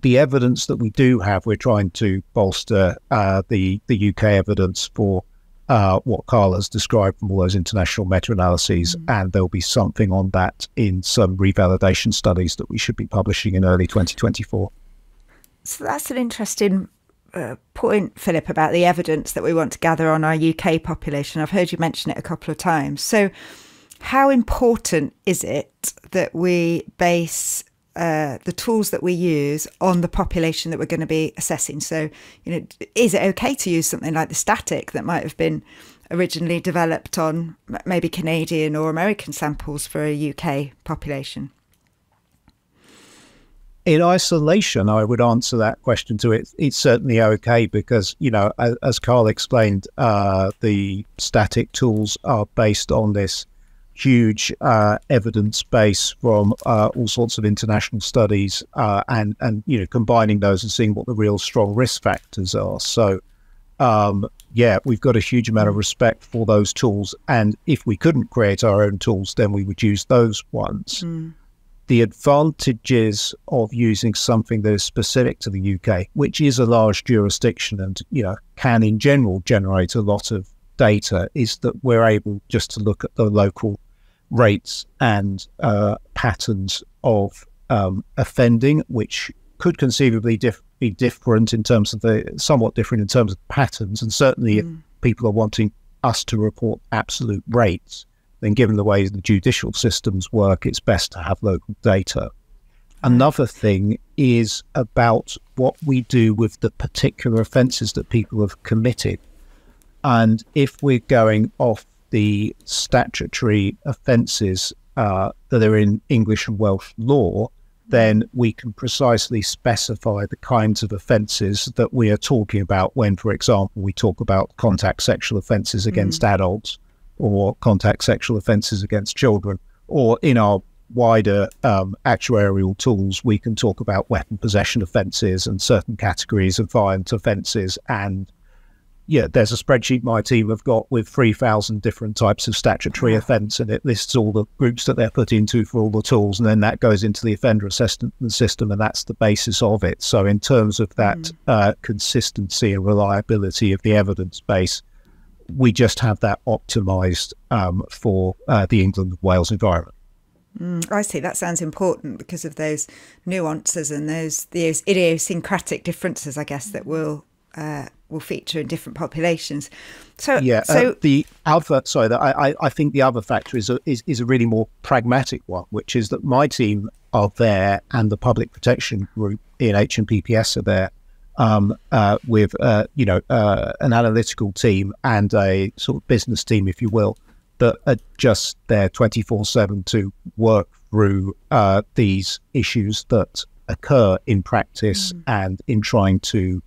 the evidence that we do have, we're trying to bolster the UK evidence for what Karl has described from all those international meta-analyses, and there'll be something on that in some revalidation studies that we should be publishing in early 2024. So that's an interesting point, Philip, about the evidence that we want to gather on our UK population. I've heard you mention it a couple of times. So how important is it that we base the tools that we use on the population that we're going to be assessing? So, is it okay to use something like the Static that might have been originally developed on maybe Canadian or American samples for a UK population? In isolation, I would answer that question to it. It's certainly okay because, as Karl explained, the Static tools are based on this huge evidence base from all sorts of international studies, and combining those and seeing what the real strong risk factors are. So, we've got a huge amount of respect for those tools. And if we couldn't create our own tools, then we would use those ones. The advantages of using something that is specific to the UK, which is a large jurisdiction and, can in general generate a lot of data, is that we're able just to look at the local rates and patterns of offending, which could conceivably be different in terms of somewhat different in terms of patterns. And certainly if people are wanting us to report absolute rates, then given the way the judicial systems work, it's best to have local data. Another thing is about what we do with the particular offences that people have committed. And if we're going off the statutory offences that are in English and Welsh law, then we can precisely specify the kinds of offences that we are talking about when, for example, we talk about contact sexual offences against adults, or contact sexual offences against children, or in our wider actuarial tools, we can talk about weapon possession offences and certain categories of violent offences. And yeah, there's a spreadsheet my team have got with 3,000 different types of statutory offence, and it lists all the groups that they're put into for all the tools, and then that goes into the offender assessment system, and that's the basis of it. So in terms of that consistency and reliability of the evidence base, we just have that optimised for the England and Wales environment. I see. That sounds important because of those nuances and those idiosyncratic differences, I guess, that will feature in different populations. So yeah, the other I think the other factor is a really more pragmatic one, which is that my team are there and the public protection group in HMPPS are there with an analytical team and a sort of business team, if you will, that are just there 24/7 to work through these issues that occur in practice and in trying to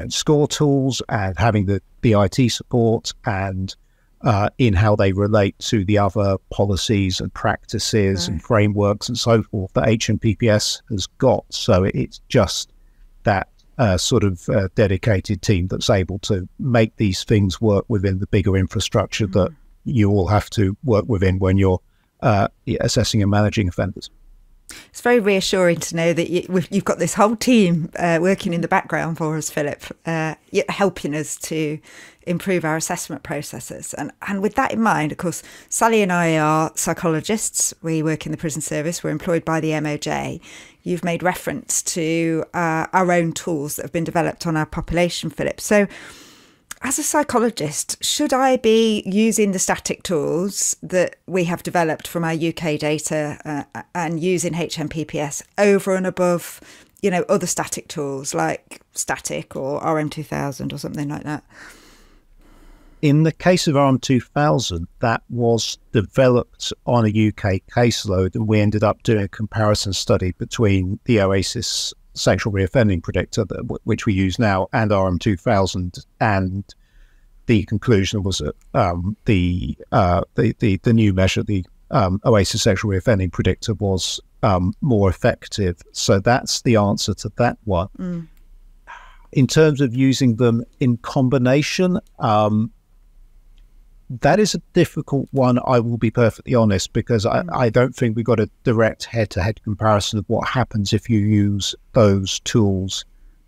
score tools and having the IT support and in how they relate to the other policies and practices and frameworks and so forth that HMPPS has got. So it's just that sort of dedicated team that's able to make these things work within the bigger infrastructure that you all have to work within when you're assessing and managing offenders. It's very reassuring to know that you've got this whole team working in the background for us, Philip, helping us to improve our assessment processes. And with that in mind, of course, Sally and I are psychologists. We work in the prison service. We're employed by the MOJ. You've made reference to our own tools that have been developed on our population, Philip. So as a psychologist, should I be using the static tools that we have developed from our UK data and using HMPPS over and above, other static tools like Static or RM2000 or something like that? In the case of RM2000, that was developed on a UK caseload, and we ended up doing a comparison study between the OASIS sexual reoffending predictor, which we use now, and RM2000, and the conclusion was that the new measure, the OASIS sexual reoffending predictor, was more effective. So that's the answer to that one. In terms of using them in combination, that is a difficult one, I will be perfectly honest, because I don't think we got a direct head-to-head comparison of what happens if you use those tools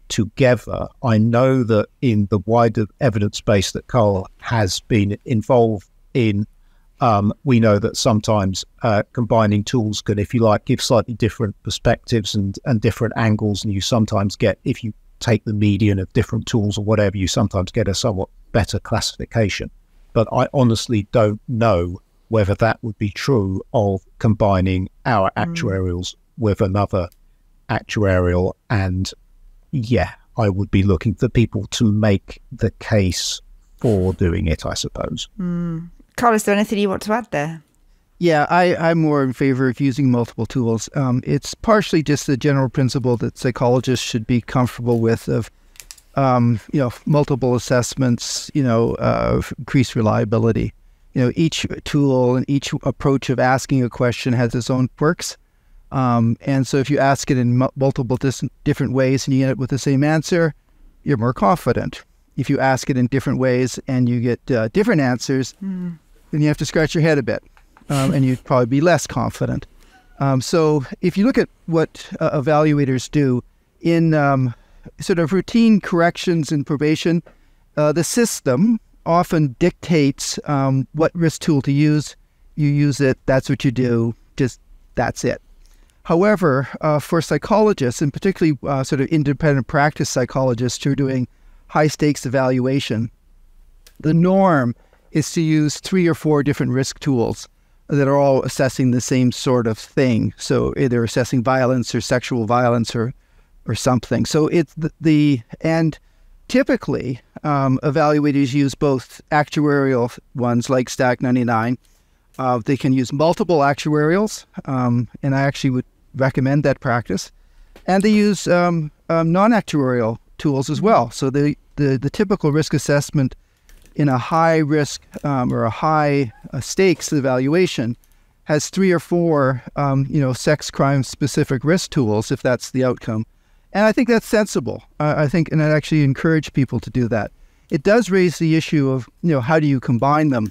together. I know that in the wider evidence base that Karl has been involved in, we know that sometimes combining tools can, if you like, give slightly different perspectives and different angles, and you sometimes get, if you take the median of different tools or whatever, you sometimes get a somewhat better classification. But I honestly don't know whether that would be true of combining our actuarials with another actuarial. And yeah, I would be looking for people to make the case for doing it, I suppose. Karl, is there anything you want to add there? Yeah, I'm more in favor of using multiple tools. It's partially just the general principle that psychologists should be comfortable with of multiple assessments, increased reliability. Each tool and each approach of asking a question has its own quirks. And so if you ask it in multiple different ways and you end up with the same answer, you're more confident. If you ask it in different ways and you get different answers, then you have to scratch your head a bit, and you'd probably be less confident. So if you look at what evaluators do in sort of routine corrections in probation, the system often dictates what risk tool to use. You use it, that's what you do, just that's it. However, for psychologists, and particularly sort of independent practice psychologists who are doing high stakes evaluation, the norm is to use 3 or 4 different risk tools that are all assessing the same sort of thing. So either assessing violence or sexual violence or something. So it's and typically evaluators use both actuarial ones like Stack 99. They can use multiple actuarials, and I actually would recommend that practice. And they use non-actuarial tools as well. So the typical risk assessment in a high risk or a high stakes evaluation has 3 or 4 sex crime specific risk tools if that's the outcome. And I think that's sensible. I think, and I'd actually encourage people to do that. It does raise the issue of, how do you combine them?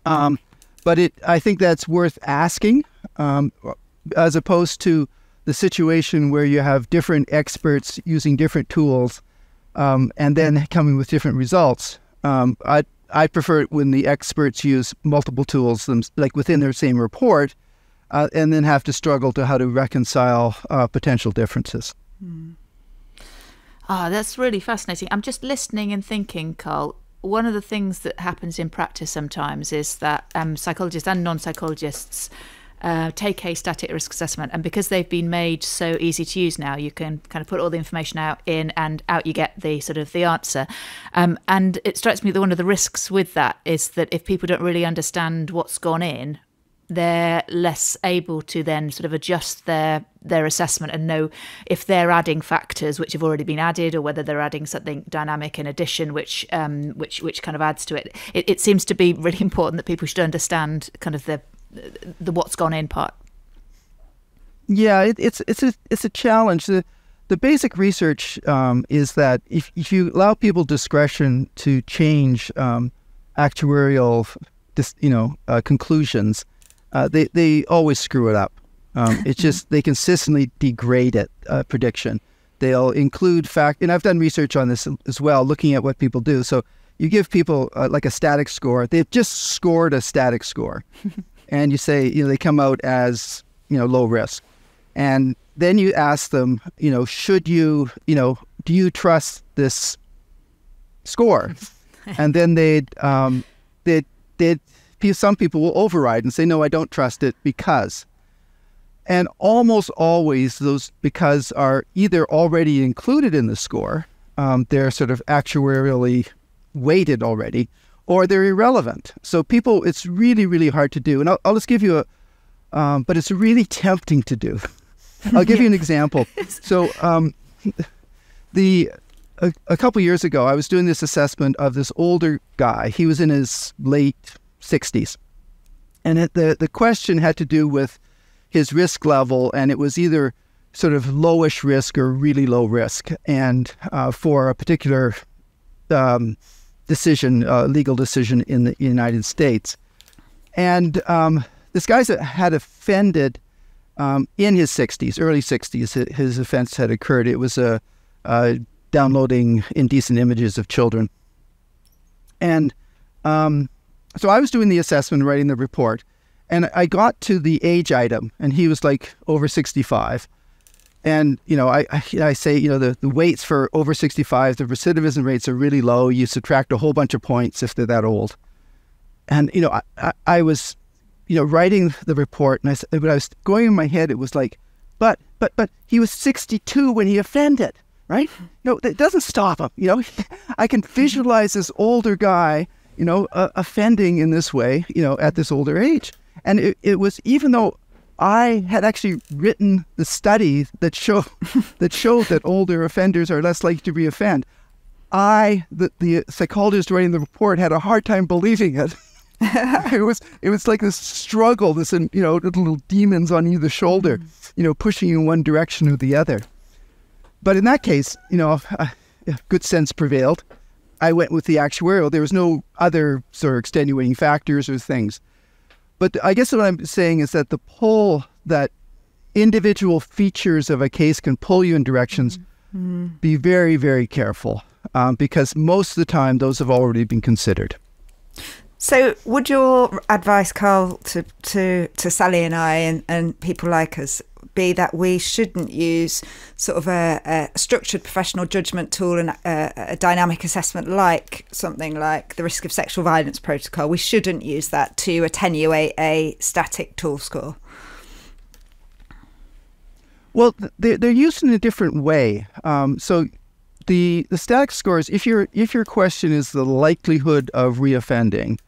But I think that's worth asking, as opposed to the situation where you have different experts using different tools and then coming with different results. I prefer it when the experts use multiple tools, like within their same report, and then have to struggle to how to reconcile potential differences. That's really fascinating. I'm just listening and thinking, Karl. One of the things that happens in practice sometimes is that psychologists and non-psychologists take a static risk assessment, and because they've been made so easy to use now, you can kind of put all the information and out you get the sort of the answer. And it strikes me that one of the risks with that is that if people don't really understand what's gone in, they're less able to then sort of adjust their assessment and know if they're adding factors which have already been added, or whether they're adding something dynamic in addition, which kind of adds to it. It seems to be really important that people should understand kind of the what's gone in part. Yeah, it's a challenge. The basic research is that if you allow people discretion to change actuarial conclusions, they always screw it up. It's just they consistently degrade it, prediction. They'll include and I've done research on this as well, looking at what people do. So you give people like a static score. They've just scored a static score. And you say, they come out as, low risk. And then you ask them, should you, do you trust this score? And then some people will override and say, no, I don't trust it because. And almost always those because are either already included in the score, they're sort of actuarially weighted already, or they're irrelevant. So it's really, really hard to do. And I'll just give you but it's really tempting to do. I'll give you an example. So a couple years ago, I was doing this assessment of this older guy. He was in his late 60s. And the question had to do with his risk level, and it was either sort of lowish risk or really low risk, and for a particular legal decision in the United States. And this guy had offended in his 60s, early 60s. His offense had occurred. It was downloading indecent images of children. And so I was doing the assessment, writing the report, and I got to the age item, and he was like over 65. And, I say, the weights for over 65, the recidivism rates are really low. You subtract a whole bunch of points if they're that old. And, I was, writing the report, and I was going in my head, it was like, but he was 62 when he offended, right? That doesn't stop him, I can visualize this older guy, offending in this way, at this older age. And it was, even though I had actually written the study that showed that older offenders are less likely to reoffend, the psychologist writing the report, had a hard time believing it. It was like this struggle, this little demons on either shoulder, pushing you in one direction or the other. But in that case, good sense prevailed. I went with the actuarial. There was no other sort of extenuating factors or things. But I guess what I'm saying is that the pull that individual features of a case can pull you in directions, be very, very careful, because most of the time those have already been considered. So would your advice, Karl, to Sally and I and people like us, be that we shouldn't use sort of a structured professional judgment tool and a dynamic assessment like something like the risk of sexual violence protocol. We shouldn't use that to attenuate a static tool score. Well, they're used in a different way. So the static scores, if your question is the likelihood of reoffending,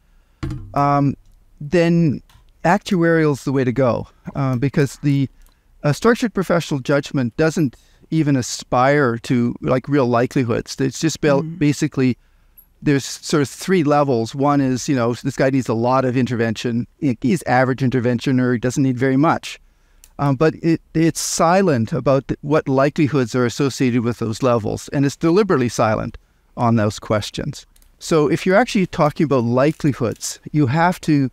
then actuarial is the way to go, because the structured professional judgment doesn't even aspire to like real likelihoods. It's just basically there's sort of three levels. One is, this guy needs a lot of intervention. He's average intervention, or he doesn't need very much. But it's silent about what likelihoods are associated with those levels, and it's deliberately silent on those questions. So if you're actually talking about likelihoods, you have to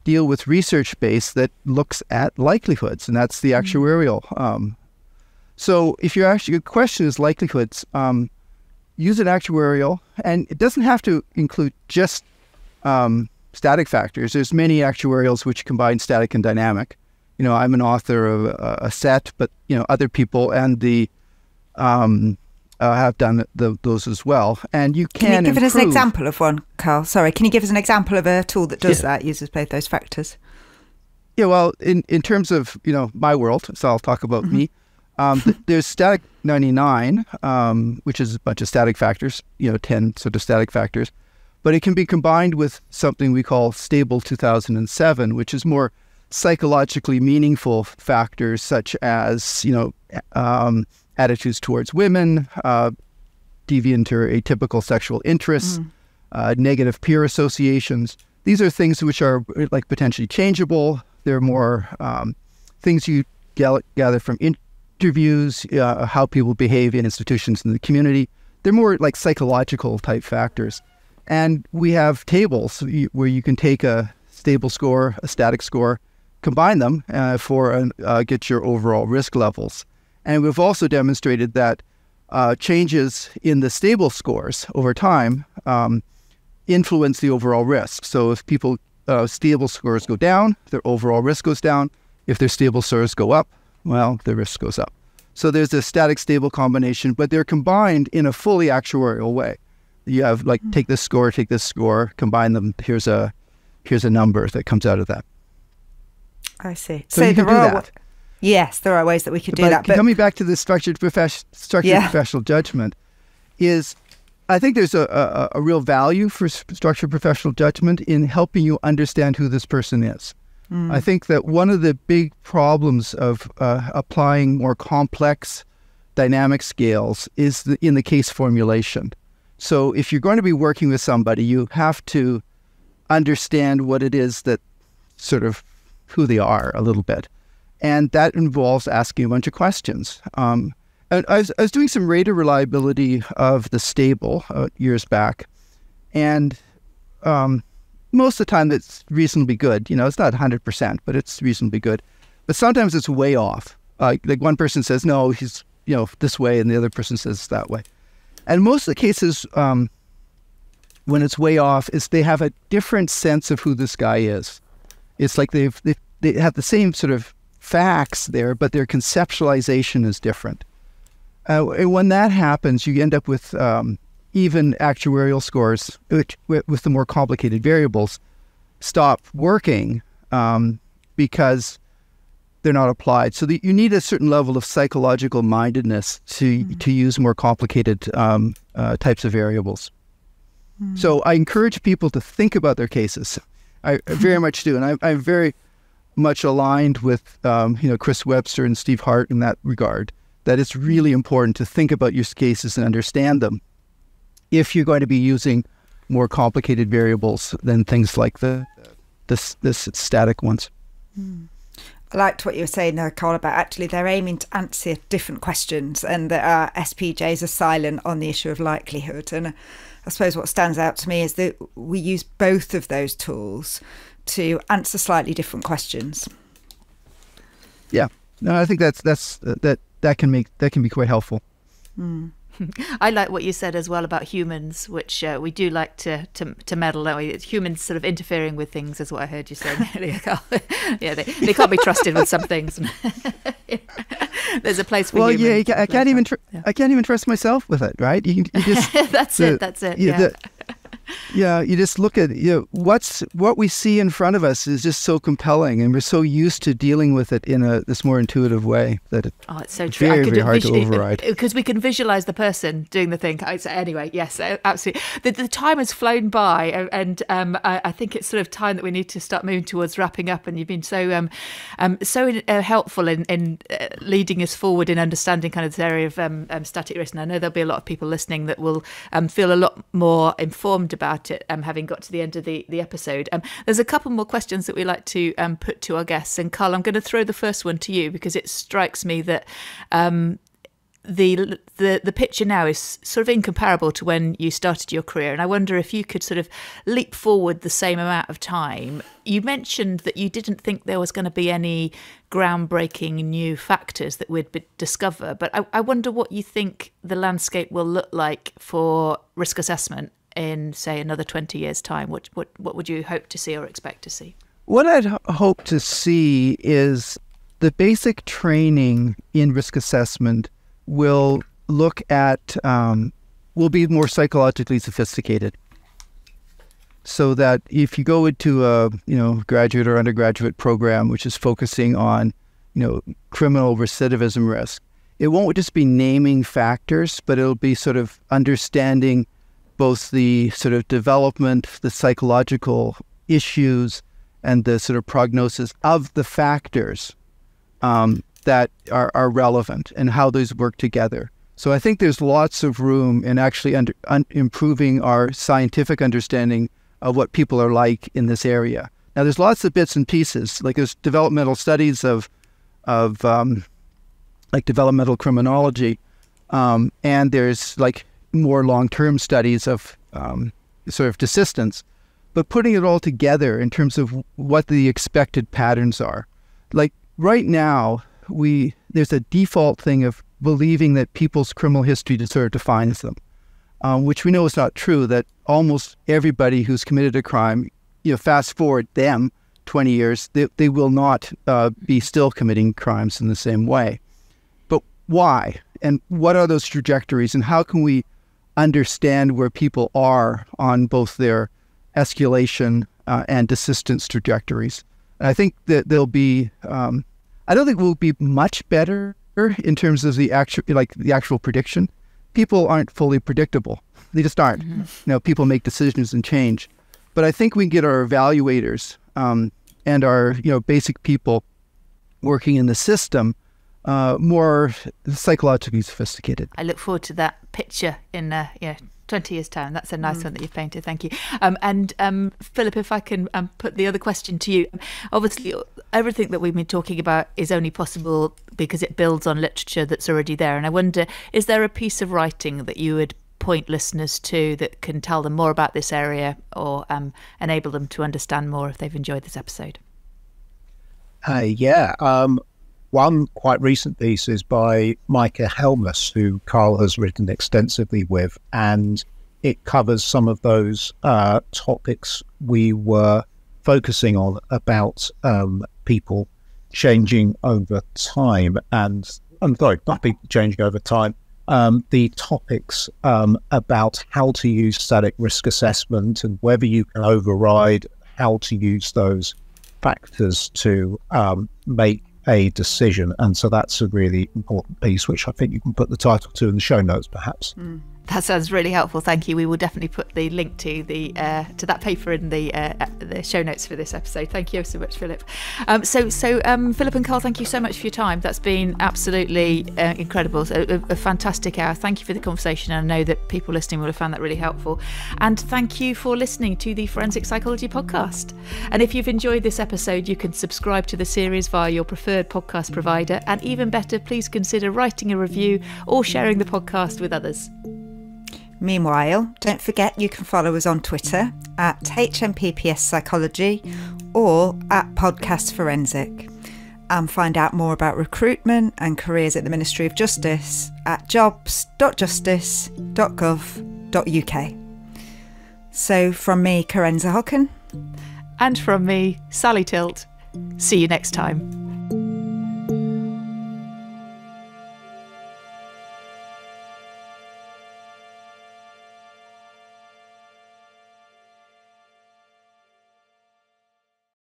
deal with research base that looks at likelihoods, and that's the actuarial. So if your question is likelihoods, use an actuarial, and it doesn't have to include just static factors. There's many actuarials which combine static and dynamic. I'm an author of a set, but other people and the have done those as well. And you can you give us an example of one, Karl? Sorry, can you give us an example of a tool that does that, uses both those factors? Yeah, well, in terms of my world, so I'll talk about me. There's Static 99, which is a bunch of static factors, 10 sort of static factors, but it can be combined with something we call Stable 2007, which is more psychologically meaningful factors such as, attitudes towards women, deviant or atypical sexual interests, negative peer associations. These are things which are like potentially changeable. They're more things you gather from interviews, how people behave in institutions in the community. They're more like psychological type factors. And we have tables where you can take a stable score, a static score, combine them get your overall risk levels. And we've also demonstrated that changes in the stable scores over time influence the overall risk. So if people stable scores go down, their overall risk goes down. If their stable scores go up, well, the risk goes up. So there's a static stable combination, but they're combined in a fully actuarial way. You have take this score, combine them. Here's a number that comes out of that. I see. So you can do that. Yes, there are ways that we could do that. But coming back to the structured professional judgment, I think there's a real value for structured professional judgment in helping you understand who this person is. I think that one of the big problems of applying more complex dynamic scales is in the case formulation. So if you're going to be working with somebody, you have to understand what it is that sort of who they are a little bit. And that involves asking a bunch of questions. And I was doing some rater reliability of the stable years back. And most of the time it's reasonably good. It's not 100%, but it's reasonably good. But sometimes it's way off. Like one person says, no, he's this way, and the other person says that way. And most of the cases when it's way off is they have a different sense of who this guy is. It's like they have the same sort of facts there, but their conceptualization is different. And when that happens, you end up with even actuarial scores, which with the more complicated variables, stop working because they're not applied. So you need a certain level of psychological mindedness to use more complicated types of variables. So I encourage people to think about their cases. I very much do, and I'm very much aligned with Chris Webster and Steve Hart in that regard, that it's really important to think about your cases and understand them if you're going to be using more complicated variables than things like this static ones. I liked what you were saying there, Karl, about actually they're aiming to answer different questions, and that our SPJs are silent on the issue of likelihood. And I suppose what stands out to me is that we use both of those tools to answer slightly different questions. Yeah, no, I think that can be quite helpful. I like what you said as well about humans, which we do like to meddle, don't we? Humans sort of interfering with things is what I heard you saying earlier, Karl. Yeah, they can't be trusted with some things. There's a place for humans. Well, yeah, I can't even trust myself with it, right? You just That's it. Yeah. You just look at what we see in front of us is just so compelling, and we're so used to dealing with it in this more intuitive way that it's so true. Very hard to override. Because we can visualize the person doing the thing. Anyway, yes, absolutely. The time has flown by, and I think it's sort of time that we need to start moving towards wrapping up. And you've been so helpful in leading us forward in understanding kind of this area of static risk. And I know there'll be a lot of people listening that will feel a lot more informed about it, having got to the end of the episode. There's a couple more questions that we like to put to our guests, and Karl, I'm going to throw the first one to you because it strikes me that the picture now is sort of incomparable to when you started your career, and I wonder if you could sort of leap forward the same amount of time. You mentioned that you didn't think there was going to be any groundbreaking new factors that we'd discover, but I wonder what you think the landscape will look like for risk assessment in, say, another 20 years' time. What would you hope to see or expect to see? What I'd hope to see is the basic training in risk assessment will look at, will be more psychologically sophisticated. So that if you go into a graduate or undergraduate program which is focusing on criminal recidivism risk, it won't just be naming factors, but it'll be sort of understanding both the sort of development, the psychological issues, and the sort of prognosis of the factors that are relevant and how those work together. So I think there's lots of room in actually improving our scientific understanding of what people are like in this area. Now, there's lots of bits and pieces. Like there's developmental studies of like developmental criminology, and there's like more long-term studies of sort of desistance, but putting it all together in terms of what the expected patterns are. Like right now, there's a default thing of believing that people's criminal history sort of defines them, which we know is not true, that almost everybody who's committed a crime, fast forward them 20 years, they will not be still committing crimes in the same way. But why? And what are those trajectories, and how can we understand where people are on both their escalation and desistance trajectories? And I think that there'll be, I don't think we'll be much better in terms of the actual prediction. People aren't fully predictable. They just aren't. Mm-hmm. People make decisions and change. But I think we can get our evaluators and our basic people working in the system more psychologically sophisticated. I look forward to that picture in 20 years' time. That's a nice one that you've painted. Thank you. And Philip, if I can put the other question to you. Obviously, everything that we've been talking about is only possible because it builds on literature that's already there. And I wonder, is there a piece of writing that you would point listeners to that can tell them more about this area or enable them to understand more if they've enjoyed this episode? One quite recent piece is by Micah Helmus, who Karl has written extensively with, and it covers some of those topics we were focusing on about people changing over time. And I'm sorry, not people changing over time. The topics about how to use static risk assessment and whether you can override, how to use those factors to make a decision. And so that's a really important piece, which I think you can put the title to in the show notes, perhaps. That sounds really helpful. Thank you. We will definitely put the link to the to that paper in the show notes for this episode. Thank you so much, Philip. So Philip and Karl, thank you so much for your time. That's been absolutely incredible. A fantastic hour. Thank you for the conversation. I know that people listening will have found that really helpful. And thank you for listening to the Forensic Psychology podcast. And if you've enjoyed this episode, you can subscribe to the series via your preferred podcast provider. And even better, please consider writing a review or sharing the podcast with others. Meanwhile, don't forget you can follow us on Twitter at HMPPS Psychology or at Podcast Forensic, and find out more about recruitment and careers at the Ministry of Justice at jobs.justice.gov.uk. So from me, Karenza Hocken. And from me, Sally Tilt. See you next time.